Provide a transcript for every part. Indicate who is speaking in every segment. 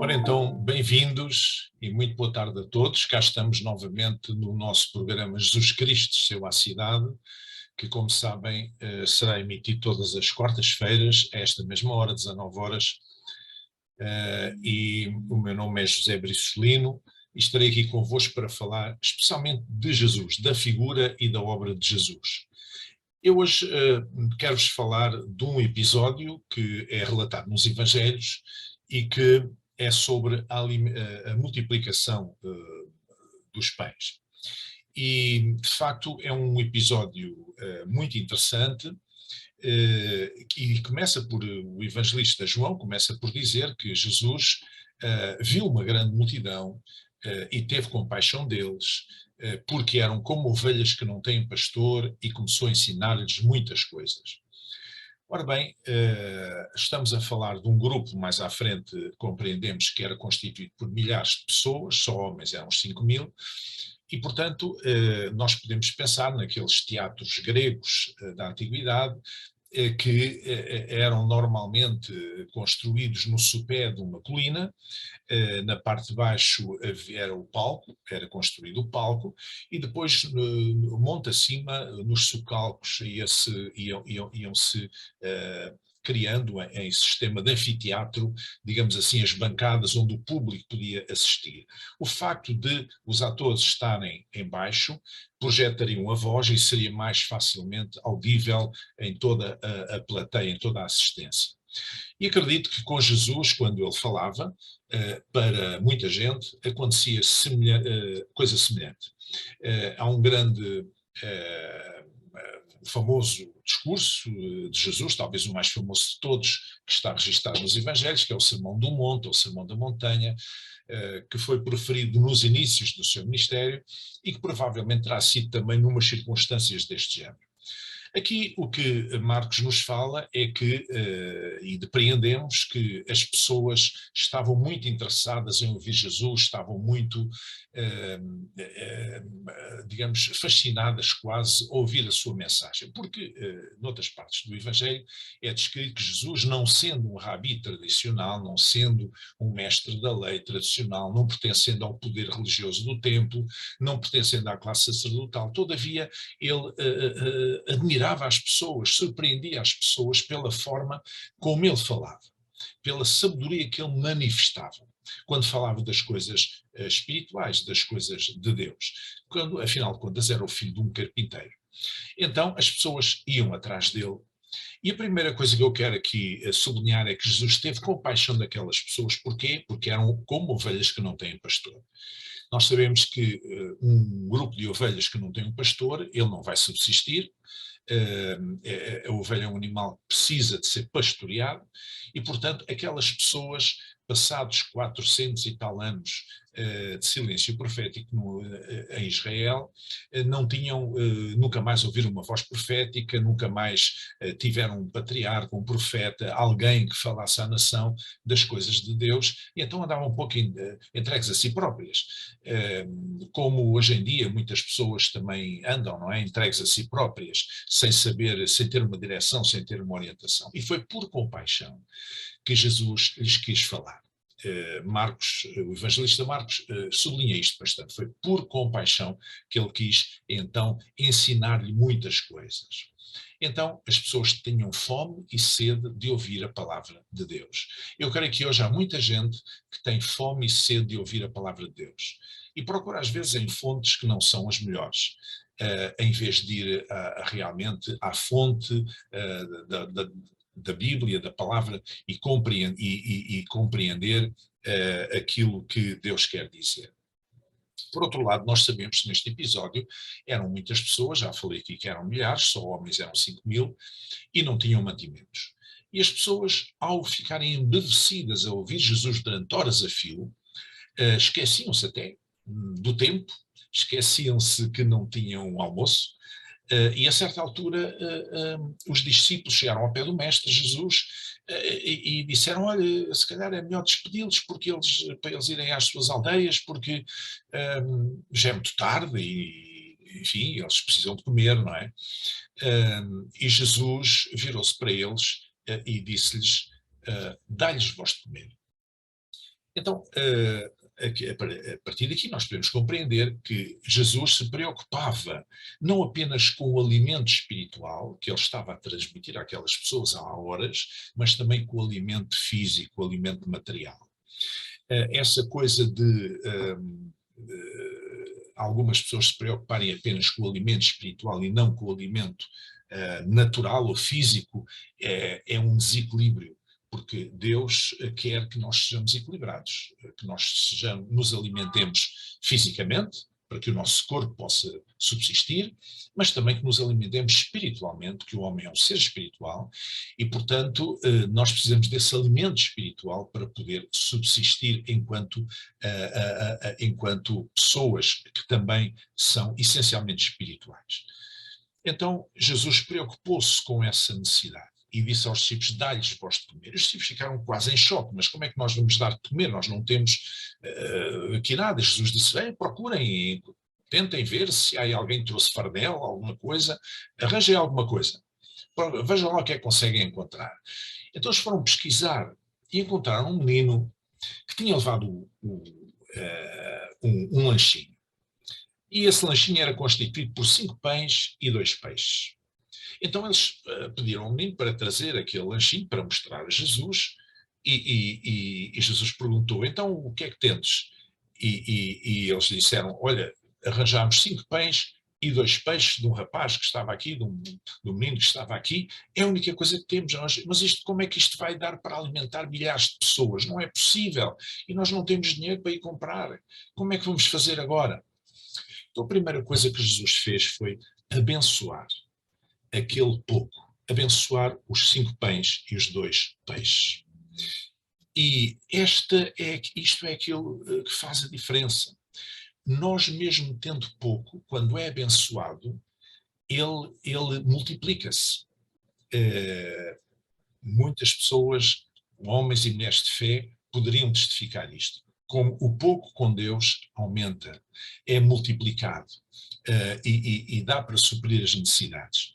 Speaker 1: Ora então, bem-vindos e muito boa tarde a todos. Cá estamos novamente no nosso programa Jesus Cristo Desceu à Cidade, que, como sabem, será emitido todas as quartas-feiras, a esta mesma hora, 19 horas. E o meu nome é José Bricelino e estarei aqui convosco para falar especialmente de Jesus, da figura e da obra de Jesus. Eu hoje quero-vos falar de um episódio que é relatado nos Evangelhos e que é sobre a multiplicação dos pães. E, de facto, é um episódio muito interessante e começa por, o evangelista João começa por dizer que Jesus viu uma grande multidão e teve compaixão deles, porque eram como ovelhas que não têm pastor, e começou a ensinar-lhes muitas coisas. Ora bem, estamos a falar de um grupo, mais à frente compreendemos que era constituído por milhares de pessoas, só homens eram 5.000, e portanto nós podemos pensar naqueles teatros gregos da antiguidade, que eram normalmente construídos no sopé de uma colina. Na parte de baixo era o palco, era construído o palco, e depois monte acima, nos socalcos, iam-se criando em sistema de anfiteatro, digamos assim, as bancadas onde o público podia assistir. O facto de os atores estarem em baixo projetariam a voz e seria mais facilmente audível em toda a plateia, em toda a assistência. E acredito que com Jesus, quando ele falava, para muita gente, acontecia coisa semelhante. Há um grande, famoso discurso de Jesus, talvez o mais famoso de todos, que está registado nos Evangelhos, que é o Sermão do Monte, ou o Sermão da Montanha, que foi proferido nos inícios do seu ministério e que provavelmente terá sido também numas circunstâncias deste género. Aqui o que Marcos nos fala é que, e depreendemos que as pessoas estavam muito interessadas em ouvir Jesus, estavam muito, digamos, fascinadas quase a ouvir a sua mensagem, porque noutras partes do Evangelho é descrito que Jesus, não sendo um rabi tradicional, não sendo um mestre da lei tradicional, não pertencendo ao poder religioso do templo, não pertencendo à classe sacerdotal, todavia ele admirava as pessoas, surpreendia as pessoas pela forma como ele falava, pela sabedoria que ele manifestava, quando falava das coisas espirituais, das coisas de Deus, quando, afinal de contas, era o filho de um carpinteiro. Então as pessoas iam atrás dele. E a primeira coisa que eu quero aqui sublinhar é que Jesus teve compaixão daquelas pessoas. Porquê? Porque eram como ovelhas que não têm pastor. Nós sabemos que um grupo de ovelhas que não tem um pastor, ele não vai subsistir. A ovelha é um animal que precisa de ser pastoreado e, portanto, aquelas pessoas, passados 400 e tal anos de silêncio profético em Israel, não tinham, nunca mais ouviram uma voz profética, nunca mais tiveram um patriarca, um profeta, alguém que falasse à nação das coisas de Deus, e então andavam um pouco entregues a si próprias. Como hoje em dia muitas pessoas também andam, não é? Entregues a si próprias, sem saber, sem ter uma direção, sem ter uma orientação. E foi por compaixão que Jesus lhes quis falar. Marcos, o evangelista Marcos, sublinha isto bastante. Foi por compaixão que ele quis, então, ensinar-lhe muitas coisas. Então, as pessoas tinham fome e sede de ouvir a palavra de Deus. Eu creio que hoje há muita gente que tem fome e sede de ouvir a palavra de Deus. E procura, às vezes, em fontes que não são as melhores. Em vez de ir realmente à fonte da Bíblia, da palavra, e compreender aquilo que Deus quer dizer. Por outro lado, nós sabemos que neste episódio eram muitas pessoas, já falei aqui que eram milhares, só homens eram 5.000, e não tinham mantimentos. E as pessoas, ao ficarem embevecidas a ouvir Jesus durante horas a fio, esqueciam-se até do tempo, esqueciam-se que não tinham almoço, e a certa altura os discípulos chegaram ao pé do mestre Jesus e disseram: olha, se calhar é melhor despedi-los para eles irem às suas aldeias, porque já é muito tarde e, enfim, eles precisam de comer, não é? E Jesus virou-se para eles e disse-lhes: dai-lhes vós de comer. Então, a partir daqui nós podemos compreender que Jesus se preocupava não apenas com o alimento espiritual que ele estava a transmitir àquelas pessoas há horas, mas também com o alimento físico, o alimento material. Essa coisa de algumas pessoas se preocuparem apenas com o alimento espiritual e não com o alimento natural ou físico é um desequilíbrio, porque Deus quer que nós sejamos equilibrados, que nós nos alimentemos fisicamente, para que o nosso corpo possa subsistir, mas também que nos alimentemos espiritualmente, que o homem é um ser espiritual, e, portanto, nós precisamos desse alimento espiritual para poder subsistir enquanto pessoas que também são essencialmente espirituais. Então, Jesus preocupou-se com essa necessidade e disse aos discípulos: dá-lhes vós de comer. Os discípulos ficaram quase em choque, mas como é que nós vamos dar de comer? Nós não temos aqui nada. Jesus disse: procurem, tentem ver se há alguém que trouxe fardel, alguma coisa, arranjem alguma coisa. Vejam lá o que é que conseguem encontrar. Então eles foram pesquisar e encontraram um menino que tinha levado um lanchinho. E esse lanchinho era constituído por 5 pães e 2 peixes. Então eles pediram ao menino para trazer aquele lanchinho para mostrar a Jesus, e Jesus perguntou: então o que é que tendes? E eles disseram: olha, arranjámos 5 pães e 2 peixes de um rapaz que estava aqui, de um menino que estava aqui, é a única coisa que temos. Mas como é que isto vai dar para alimentar milhares de pessoas? Não é possível. E nós não temos dinheiro para ir comprar. Como é que vamos fazer agora? Então a primeira coisa que Jesus fez foi abençoar aquele pouco, abençoar os 5 pães e os 2 peixes. E isto é aquilo que faz a diferença. Nós, mesmo tendo pouco, quando é abençoado, ele multiplica-se. Muitas pessoas, homens e mulheres de fé, poderiam testificar isto. Como o pouco com Deus aumenta, é multiplicado e dá para suprir as necessidades.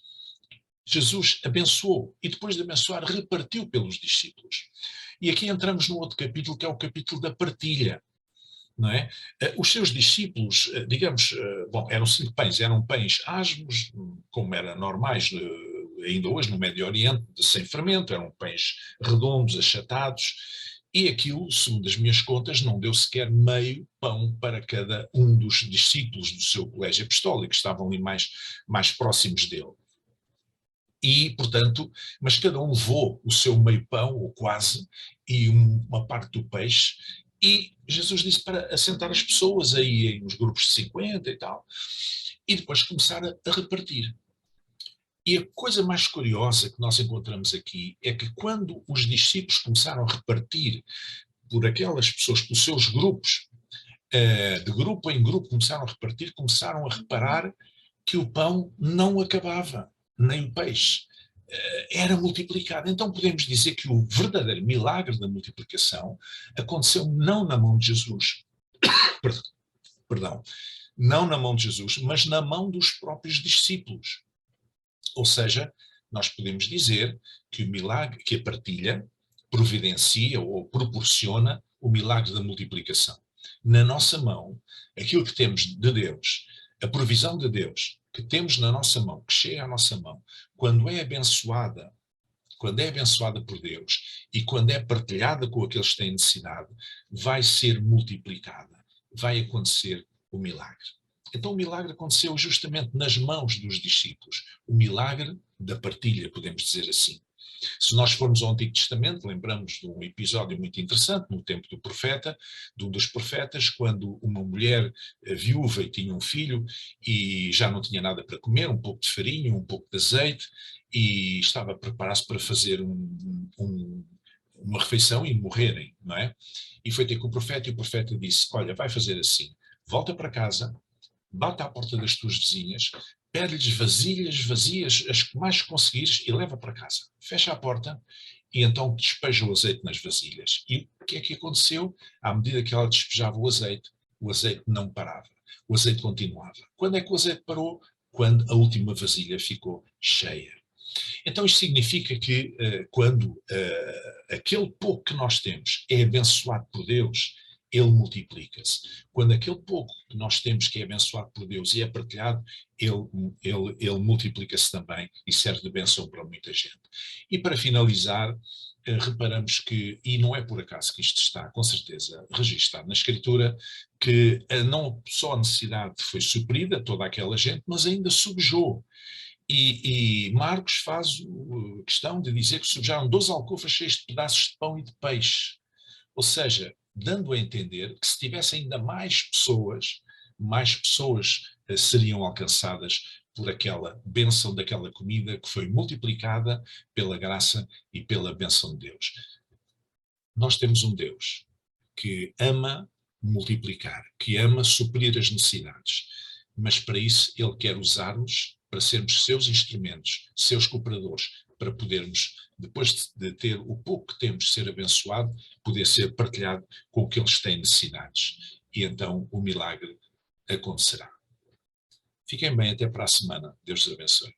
Speaker 1: Jesus abençoou e depois de abençoar repartiu pelos discípulos. E aqui entramos num outro capítulo, que é o capítulo da partilha. Não é? Os seus discípulos, digamos, eram 5 pães, eram pães asmos, como eram normais ainda hoje no Médio Oriente, sem fermento, eram pães redondos, achatados, e aquilo, segundo as minhas contas, não deu sequer meio pão para cada um dos discípulos do seu colégio apostólico, que estavam ali mais próximos dele. E, portanto, mas cada um levou o seu meio pão, ou quase, e uma parte do peixe, e Jesus disse para assentar as pessoas aí em uns grupos de 50 e tal, e depois começar a repartir. E a coisa mais curiosa que nós encontramos aqui é que quando os discípulos começaram a repartir por aquelas pessoas, pelos seus grupos, de grupo em grupo começaram a repartir, começaram a reparar que o pão não acabava, nem o peixe. Era multiplicado. Então podemos dizer que o verdadeiro milagre da multiplicação aconteceu não na mão de Jesus, perdão, não na mão de Jesus, mas na mão dos próprios discípulos. Ou seja, nós podemos dizer que o milagre, que a partilha providencia ou proporciona o milagre da multiplicação. Na nossa mão, aquilo que temos de Deus, a provisão de Deus, que temos na nossa mão, que chega à nossa mão, quando é abençoada por Deus e quando é partilhada com aqueles que têm necessidade, vai ser multiplicada, vai acontecer o milagre. Então o milagre aconteceu justamente nas mãos dos discípulos, o milagre da partilha, podemos dizer assim. Se nós formos ao Antigo Testamento, lembramos de um episódio muito interessante no tempo do profeta, de um dos profetas, quando uma mulher viúva e tinha um filho e já não tinha nada para comer, um pouco de farinha, um pouco de azeite, e estava a preparar-se para fazer uma refeição e morrerem, não é? E foi ter com o profeta, e o profeta disse: olha, vai fazer assim, volta para casa, bate à porta das tuas vizinhas, pede-lhes vasilhas vazias, as que mais conseguires, e leva para casa. Fecha a porta e então despeja o azeite nas vasilhas. E o que é que aconteceu? À medida que ela despejava o azeite não parava. O azeite continuava. Quando é que o azeite parou? Quando a última vasilha ficou cheia. Então isto significa que quando aquele pouco que nós temos é abençoado por Deus, ele multiplica-se. Quando aquele pouco que nós temos que é abençoado por Deus e é partilhado, ele multiplica-se também e serve de bênção para muita gente. E para finalizar, reparamos que, e não é por acaso que isto está, com certeza, registado na Escritura, que não só a necessidade foi suprida, toda aquela gente, mas ainda subjou. E Marcos faz questão de dizer que sujaram 12 alcofas cheias de pedaços de pão e de peixe. Ou seja, dando a entender que se tivesse ainda mais pessoas seriam alcançadas por aquela bênção daquela comida que foi multiplicada pela graça e pela bênção de Deus. Nós temos um Deus que ama multiplicar, que ama suprir as necessidades, mas para isso Ele quer usar-nos para sermos seus instrumentos, seus cooperadores, para podermos, depois de ter o pouco que temos, ser abençoado, poder ser partilhado com o que eles têm necessidades. E então o milagre acontecerá. Fiquem bem, até para a semana. Deus os abençoe.